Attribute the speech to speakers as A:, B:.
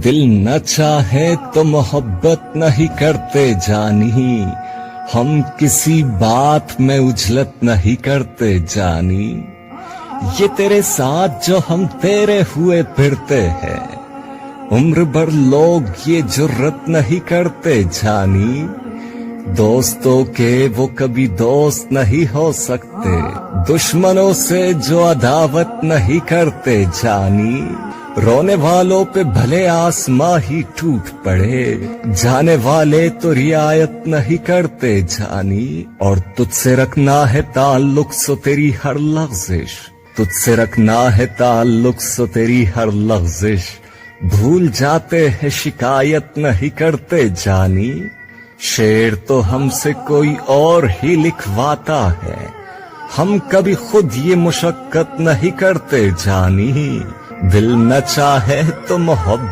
A: دل نہ چاہے تو محبت نہیں کرتے جانی، ہم کسی بات میں اجلت نہیں کرتے جانی، یہ تیرے ساتھ جو ہم تیرے ہوئے پھرتے ہیں، عمر بھر لوگ یہ جرت نہیں کرتے جانی، دوستوں کے وہ کبھی دوست نہیں ہو سکتے، دشمنوں سے جو عداوت نہیں کرتے جانی، رونے والوں پہ بھلے آسماں ہی ٹوٹ پڑے، جانے والے تو رعایت نہیں کرتے جانی، اور تجھ سے رکھنا ہے تعلق سو تیری ہر لغزش، تجھ سے رکھنا ہے تعلق سو تیری ہر لغزش، بھول جاتے ہیں شکایت نہیں کرتے جانی، شعر تو ہم سے کوئی اور ہی لکھواتا ہے، ہم کبھی خود یہ مشقت نہیں کرتے جانی، دل نہ چاہے تو محبت